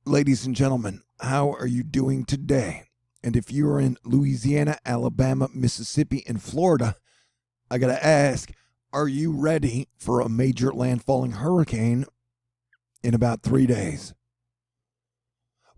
Ladies and gentlemen, how are you doing today? And if you're in Louisiana, Alabama, Mississippi, and Florida, I gotta ask, are you ready for a major landfalling hurricane in about 3 days?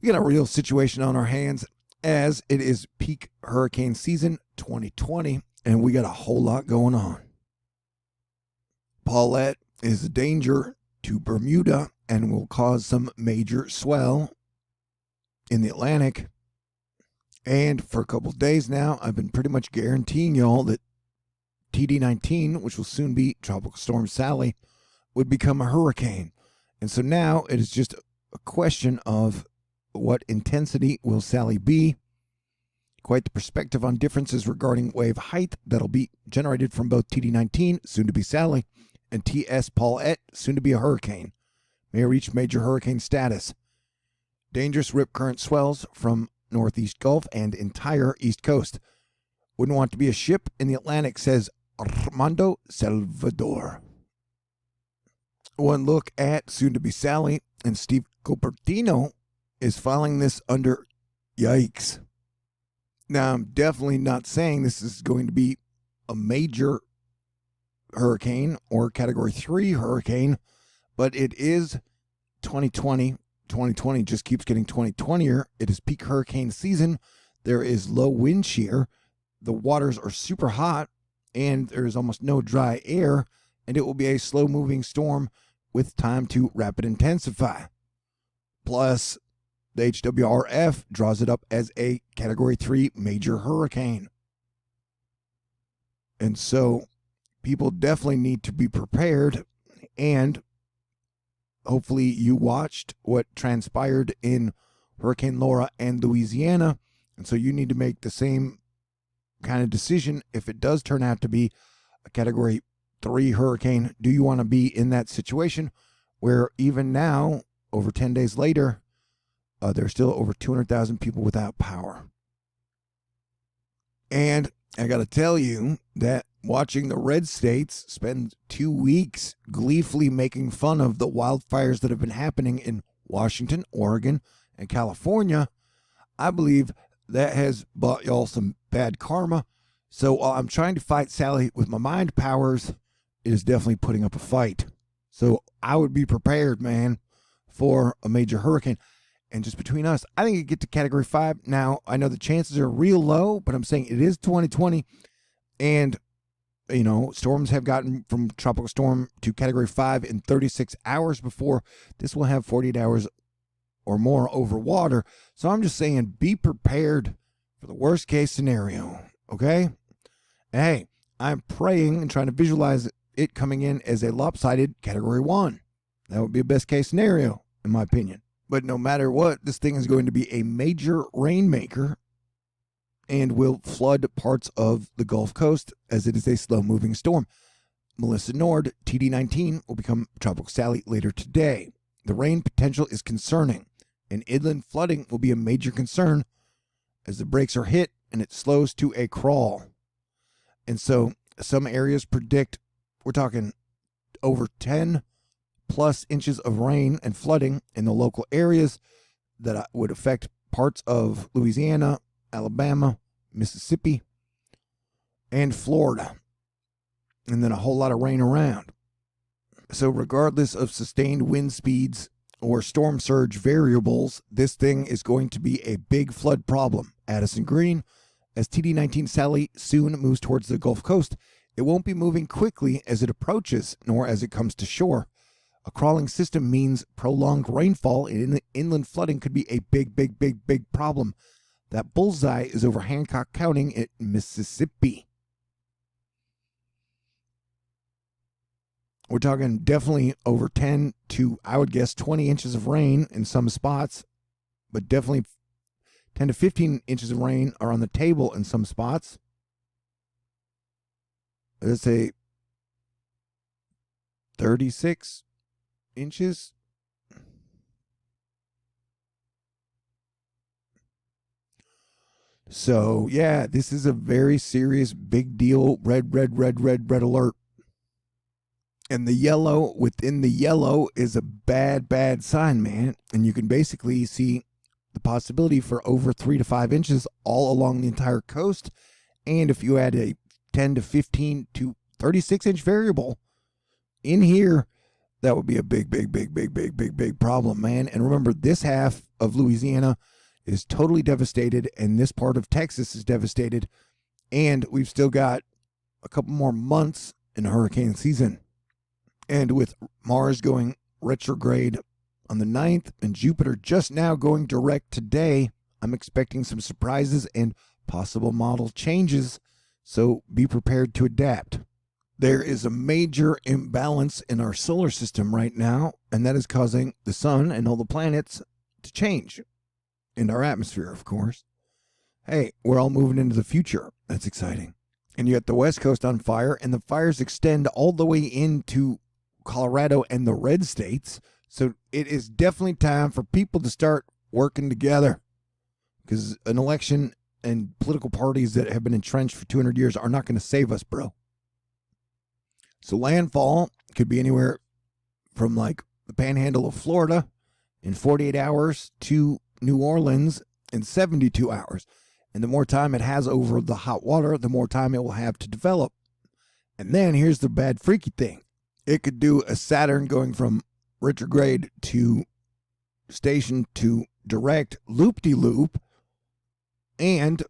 We got a real situation on our hands as it is peak hurricane season 2020, and we got a whole lot going on. Paulette is a danger to Bermuda and will cause some major swell in the Atlantic. And for a couple of days now, I've been pretty much guaranteeing y'all that TD19, which will soon be Tropical Storm Sally, would become a hurricane. And so now it is just a question of what intensity will Sally be. Quite the perspective on differences regarding wave height that'll be generated from both TD19, soon to be Sally, and TS Paulette, soon to be a hurricane. May reach major hurricane status. Dangerous rip current swells from Northeast Gulf and entire East Coast. Wouldn't want to be a ship in the Atlantic, says Armando Salvador. One look at soon to be Sally, and Steve Copertino is filing this under yikes. Now, I'm definitely not saying this is going to be a major hurricane or category 3 hurricane, but it is 2020. 2020 just keeps getting 2020er. It is peak hurricane season. There is low wind shear. The waters are super hot, and there is almost no dry air, and it will be a slow-moving storm with time to rapid intensify. Plus, the HWRF draws it up as a Category 3 major hurricane. And so people definitely need to be prepared, and hopefully you watched what transpired in Hurricane Laura and Louisiana, and so you need to make the same kind of decision if it does turn out to be a Category 3 hurricane. Do you want to be in that situation where even now, over 10 days later, there's still over 200,000 people without power? And I got to tell you that watching the red states spend 2 weeks gleefully making fun of the wildfires that have been happening in Washington, Oregon, and California, I believe that has bought y'all some bad karma. So while I'm trying to fight Sally with my mind powers, it is definitely putting up a fight. So I would be prepared, man, for a major hurricane. And just between us, I think it get to Category 5. Now, I know the chances are real low, but I'm saying it is 2020. And, you know, storms have gotten from tropical storm to Category 5 in 36 hours before. This will have 48 hours or more over water. So I'm just saying be prepared for the worst case scenario, okay? Hey, I'm praying and trying to visualize it coming in as a lopsided Category 1. That would be a best case scenario, in my opinion. But no matter what, this thing is going to be a major rainmaker and will flood parts of the Gulf Coast as it is a slow-moving storm. Melissa Nord, TD19, will become Tropical Sally later today. The rain potential is concerning, and inland flooding will be a major concern as the brakes are hit and it slows to a crawl. And so some areas predict, we're talking over 10 plus inches of rain and flooding in the local areas that would affect parts of Louisiana, Alabama, Mississippi, and Florida. And then a whole lot of rain around. So regardless of sustained wind speeds or storm surge variables, this thing is going to be a big flood problem. Addison Green, as TD19 Sally soon moves towards the Gulf Coast, it won't be moving quickly as it approaches, nor as it comes to shore. A crawling system means prolonged rainfall and inland flooding could be a big problem. That bullseye is over Hancock County in Mississippi. We're talking definitely over 10 to, I would guess, 20 inches of rain in some spots, but definitely 10 to 15 inches of rain are on the table in some spots. Let's say 36 inches. So, yeah, this is a very serious, big deal, red alert. And the yellow within the yellow is a bad, bad sign, man. And you can basically see the possibility for over 3 to 5 inches all along the entire coast. And if you add a 10 to 15 to 36-inch variable in here, that would be a big, big, big, big, big, big, big problem, man. And remember, this half of Louisiana is totally devastated, and this part of Texas is devastated. And we've still got a couple more months in hurricane season. And with Mars going retrograde on the 9th and Jupiter just now going direct today, I'm expecting some surprises and possible model changes. So be prepared to adapt. There is a major imbalance in our solar system right now, and that is causing the sun and all the planets to change. In our atmosphere, of course. Hey, we're all moving into the future. That's exciting. And you got the West Coast on fire, and the fires extend all the way into Colorado and the red states. So it is definitely time for people to start working together, because an election and political parties that have been entrenched for 200 years are not going to save us, bro. So landfall could be anywhere from like the panhandle of Florida in 48 hours to New Orleans in 72 hours. And the more time it has over the hot water, the more time it will have to develop. And then here's the bad freaky thing. It could do a Saturn going from retrograde to station to direct loop-de-loop and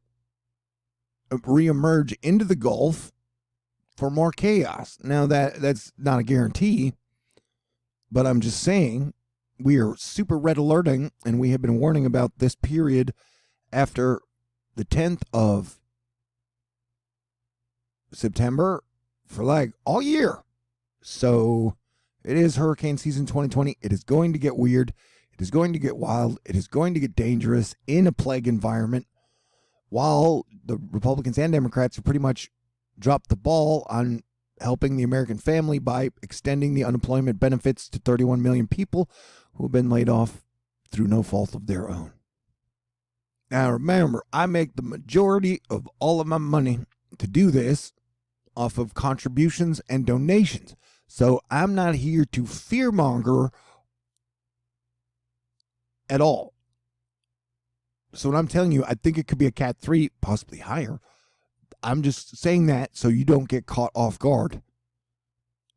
reemerge into the Gulf for more chaos. Now that's not a guarantee, but I'm just saying we are super red alerting, and we have been warning about this period after the 10th of September for like all year. So it is hurricane season 2020. It is going to get weird. It is going to get wild. It is going to get dangerous in a plague environment, while the Republicans and Democrats have pretty much dropped the ball on helping the American family by extending the unemployment benefits to 31 million people who have been laid off through no fault of their own. Now remember, I make the majority of all of my money to do this off of contributions and donations. So I'm not here to fearmonger at all. So when I'm telling you, I think it could be a Cat 3, possibly higher. I'm just saying that so you don't get caught off guard.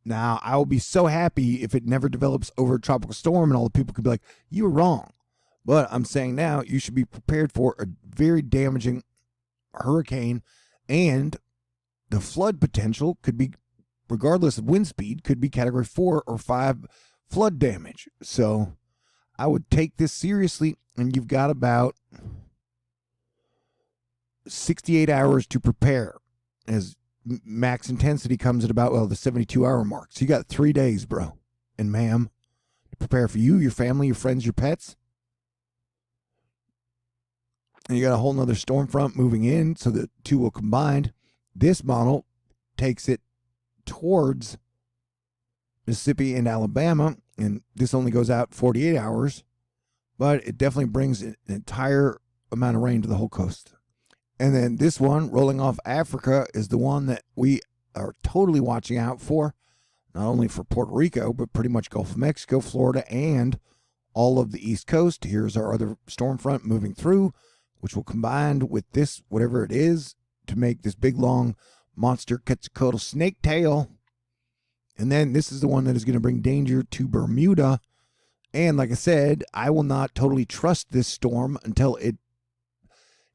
Now, I will be so happy if it never develops over a tropical storm and all the people could be like, you were wrong. But I'm saying now you should be prepared for a very damaging hurricane, and the flood potential could be, regardless of wind speed, could be category 4 or 5 flood damage. So I would take this seriously, and you've got about 68 hours to prepare, as max intensity comes at about, well, the 72-hour mark. So you got 3 days, bro and ma'am, to prepare for you, your family, your friends, your pets. And you got a whole nother storm front moving in, so the two will combine. This model takes it towards Mississippi and Alabama, and this only goes out 48 hours, but it definitely brings an entire amount of rain to the whole coast. And then this one, rolling off Africa, is the one that we are totally watching out for, not only for Puerto Rico, but pretty much Gulf of Mexico, Florida, and all of the East Coast. Here's our other storm front moving through, which will combine with this, whatever it is, to make this big, long monster Quetzalcoatl snake tail. And then this is the one that is going to bring danger to Bermuda. And like I said, I will not totally trust this storm until it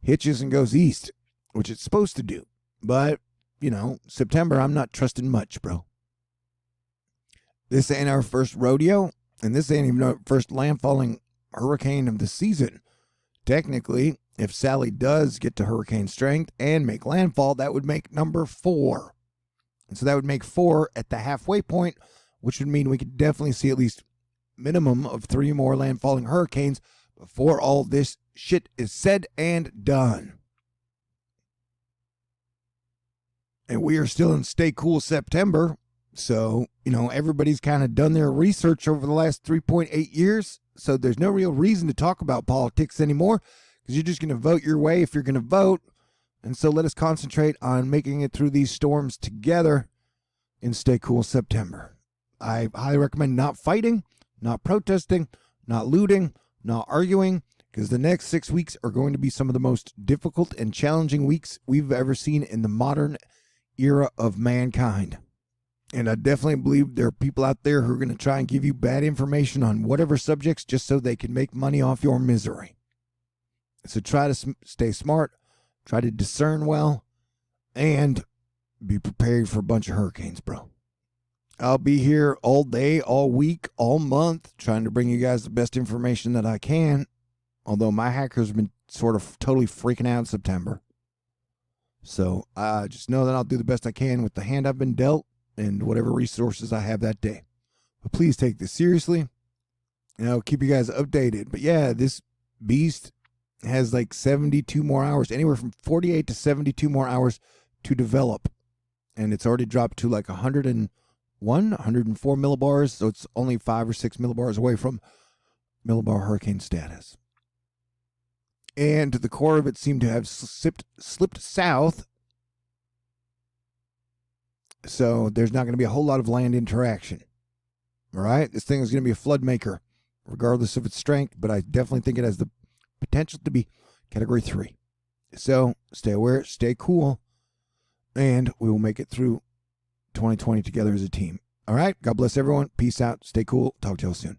hitches and goes east, which it's supposed to do. But, you know, September, I'm not trusting much, bro. This ain't our first rodeo, and this ain't even our first landfalling hurricane of the season. Technically, if Sally does get to hurricane strength and make landfall, that would make number 4. And so that would make 4 at the halfway point, which would mean we could definitely see at least minimum of 3 more landfalling hurricanes before all this shit is said and done. And we are still in Stay Cool September. So, you know, everybody's kind of done their research over the last 3.8 years. So there's no real reason to talk about politics anymore, because you're just going to vote your way if you're going to vote. And so let us concentrate on making it through these storms together in Stay Cool September. I highly recommend not fighting, not protesting, not looting, not arguing, because the next 6 weeks are going to be some of the most difficult and challenging weeks we've ever seen in the modern era of mankind. And I definitely believe there are people out there who are going to try and give you bad information on whatever subjects just so they can make money off your misery. So try to stay smart, try to discern well, and be prepared for a bunch of hurricanes, bro. I'll be here all day, all week, all month, trying to bring you guys the best information that I can. Although my hackers have been sort of totally freaking out in September. So just know that I'll do the best I can with the hand I've been dealt and whatever resources I have that day. But please take this seriously, and I'll keep you guys updated. But yeah, this beast has like 72 more hours, anywhere from 48 to 72 more hours to develop. And it's already dropped to like 104 millibars, so it's only 5 or 6 millibars away from millibar hurricane status. And the core of it seemed to have slipped south, so there's not going to be a whole lot of land interaction. All right? This thing is going to be a flood maker, regardless of its strength, but I definitely think it has the potential to be Category 3. So stay aware, stay cool, and we will make it through 2020 together as a team. All right? God bless everyone. Peace out. Stay cool. Talk to you all soon.